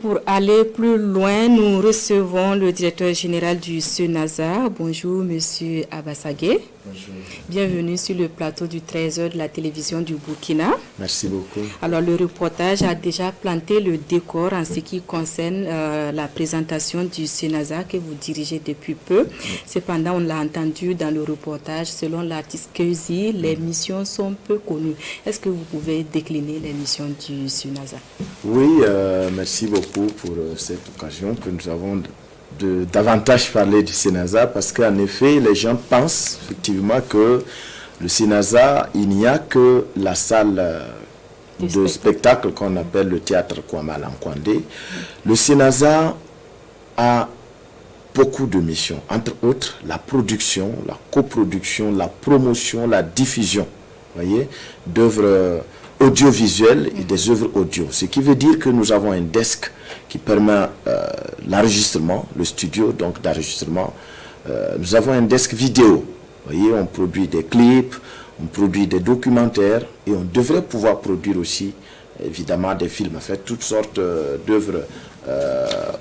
Pour aller plus loin, nous recevons le directeur général du SENASA. Bonjour, monsieur Abassagué. Bonjour. Bienvenue sur le plateau du 13h de la télévision du Burkina. Merci beaucoup. Alors, le reportage a déjà planté le décor en ce qui concerne la présentation du SENASA que vous dirigez depuis peu. Cependant, on l'a entendu dans le reportage, selon l'artiste Keuzi, les missions sont peu connues. Est-ce que vous pouvez décliner les missions du SENASA? Oui, merci beaucoup pour cette occasion que nous avons de davantage parler du SENASA, parce qu'en effet, les gens pensent effectivement que le SENASA, il n'y a que la salle de spectacle qu'on appelle le théâtre Kwama Lankwandé. Le SENASA a beaucoup de missions, entre autres la production, la coproduction, la promotion, la diffusion, voyez, d'œuvres audiovisuelles et des œuvres audio. Ce qui veut dire que nous avons un desk qui permet l'enregistrement, le studio donc d'enregistrement. Nous avons un desk vidéo. Vous voyez, on produit des clips, on produit des documentaires et on devrait pouvoir produire aussi évidemment des films, en fait, toutes sortes d'œuvres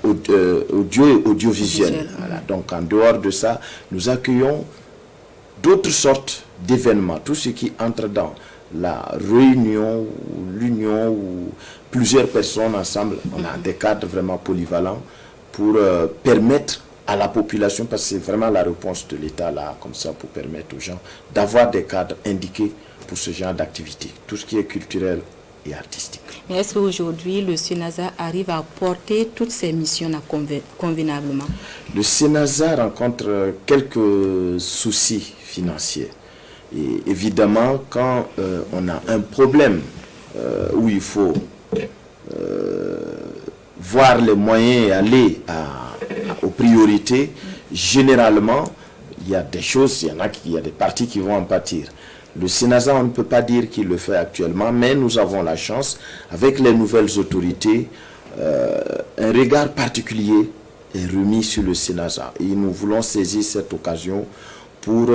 audio et audiovisuelles. Voilà. Donc en dehors de ça, nous accueillons d'autres sortes d'événements, tout ce qui entre dans la réunion ou l'union ou plusieurs personnes ensemble. On a des cadres vraiment polyvalents pour permettre à la population, parce que c'est vraiment la réponse de l'État là, comme ça, pour permettre aux gens d'avoir des cadres indiqués pour ce genre d'activité, tout ce qui est culturel et artistique. Mais est-ce qu'aujourd'hui le SENASA arrive à porter toutes ces missions convenablement? Le SENASA rencontre quelques soucis financiers. Et évidemment, quand on a un problème où il faut voir les moyens et aller aux priorités, généralement, il y a des choses, il y a des parties qui vont en pâtir. Le SENASA, on ne peut pas dire qu'il le fait actuellement, mais nous avons la chance, avec les nouvelles autorités, un regard particulier est remis sur le SENASA. Et nous voulons saisir cette occasion pour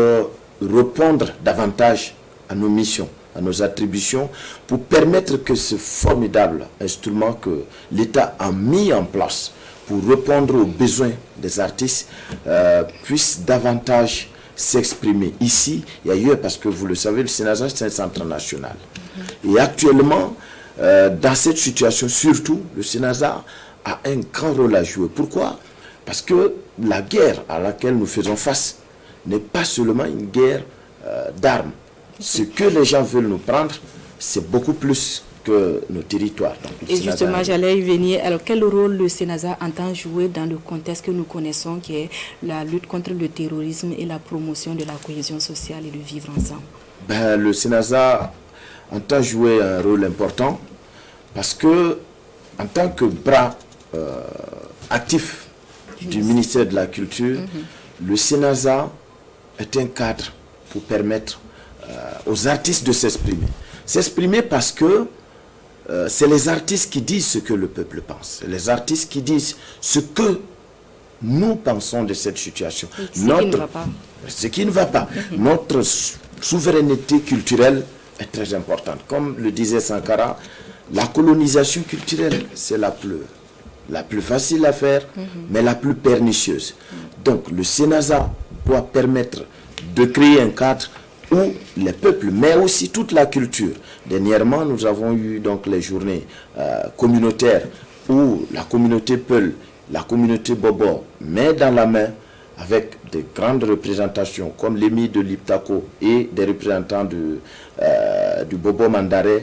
répondre davantage à nos missions, à nos attributions, pour permettre que ce formidable instrument que l'État a mis en place pour répondre aux besoins des artistes puisse davantage s'exprimer ici et ailleurs, parce que vous le savez, le SENASA, c'est un centre national. Et actuellement, dans cette situation, surtout, le SENASA a un grand rôle à jouer. Pourquoi? Parce que la guerre à laquelle nous faisons face n'est pas seulement une guerre d'armes. Ce que les gens veulent nous prendre, c'est beaucoup plus que nos territoires. Donc, et justement, j'allais y venir. Alors, quel rôle le SENASA entend jouer dans le contexte que nous connaissons, qui est la lutte contre le terrorisme et la promotion de la cohésion sociale et de vivre ensemble? Le SENASA entend jouer un rôle important parce que, en tant que bras actif du ministère de la Culture, le SENASA est un cadre pour permettre aux artistes de s'exprimer. S'exprimer parce que c'est les artistes qui disent ce que le peuple pense. C'est les artistes qui disent ce que nous pensons de cette situation. Ce qui ne va pas. Notre souveraineté culturelle est très importante. Comme le disait Sankara, la colonisation culturelle, c'est la plus facile à faire, mais la plus pernicieuse. Donc le SENASA doit permettre de créer un cadre où les peuples, mais aussi toute la culture. Dernièrement, nous avons eu donc les journées communautaires où la communauté Peul, la communauté Bobo, main dans la main, avec des grandes représentations comme l'émir de Liptako et des représentants du Bobo Mandare,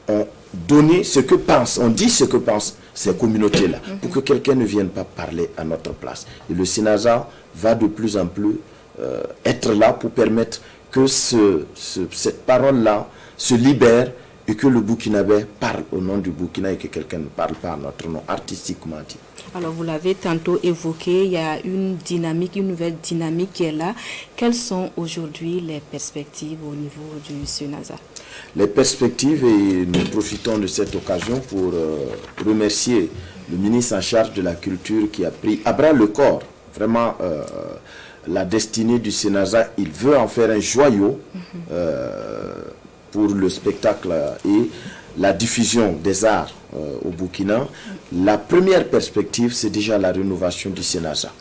ont donné ce que pensent, on dit ce que pensent ces communautés-là, pour que quelqu'un ne vienne pas parler à notre place. Et le SENASA va de plus en plus être là pour permettre que cette parole-là se libère et que le Burkinabé parle au nom du Burkina et que quelqu'un ne parle pas à notre nom, artistiquement dit. Alors, vous l'avez tantôt évoqué, il y a une dynamique, une nouvelle dynamique qui est là. Quelles sont aujourd'hui les perspectives au niveau du SENASA? Les perspectives, et nous profitons de cette occasion pour remercier le ministre en charge de la Culture qui a pris à bras le corps, vraiment, la destinée du SENASA. Il veut en faire un joyau pour le spectacle et la diffusion des arts au Burkina, la première perspective, c'est déjà la rénovation du Sénasa.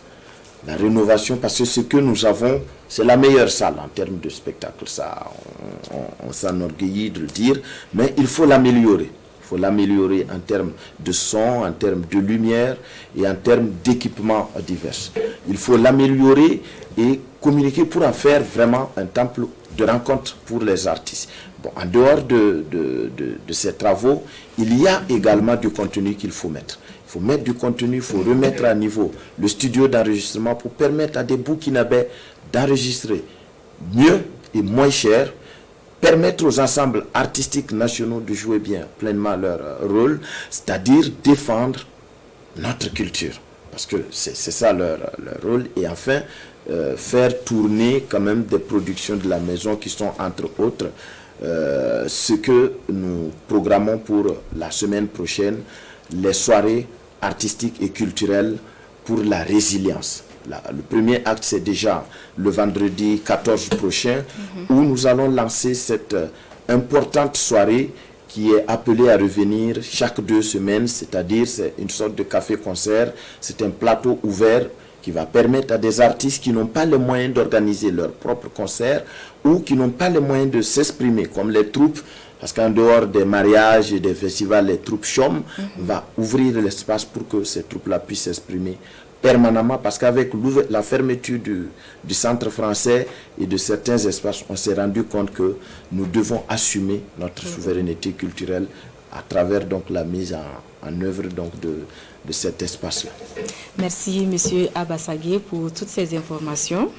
La rénovation, parce que ce que nous avons, c'est la meilleure salle en termes de spectacle. Ça, on s'enorgueillit de le dire, mais il faut l'améliorer. Il faut l'améliorer en termes de son, en termes de lumière et en termes d'équipements divers. Il faut l'améliorer et communiquer pour en faire vraiment un temple de rencontre pour les artistes. Bon, en dehors de ces travaux, il y a également du contenu qu'il faut mettre. Il faut mettre du contenu, il faut remettre à niveau le studio d'enregistrement pour permettre à des Burkinabés d'enregistrer mieux et moins cher, permettre aux ensembles artistiques nationaux de jouer bien pleinement leur rôle, c'est-à-dire défendre notre culture. Parce que c'est ça leur rôle. Et enfin, faire tourner quand même des productions de la maison qui sont entre autres ce que nous programmons pour la semaine prochaine, les soirées artistiques et culturelles pour la résilience. Le premier acte, c'est déjà le vendredi 14 prochain, où nous allons lancer cette importante soirée qui est appelée à revenir chaque 2 semaines, c'est-à-dire c'est une sorte de café-concert, c'est un plateau ouvert qui va permettre à des artistes qui n'ont pas les moyens d'organiser leur propre concert ou qui n'ont pas les moyens de s'exprimer, comme les troupes, parce qu'en dehors des mariages et des festivals, les troupes chôment, va ouvrir l'espace pour que ces troupes-là puissent s'exprimer permanemment, parce qu'avec la fermeture du centre français et de certains espaces, on s'est rendu compte que nous devons assumer notre souveraineté culturelle à travers donc la mise en œuvre donc de cet espace-là. Merci, Monsieur Abba Sagué, pour toutes ces informations.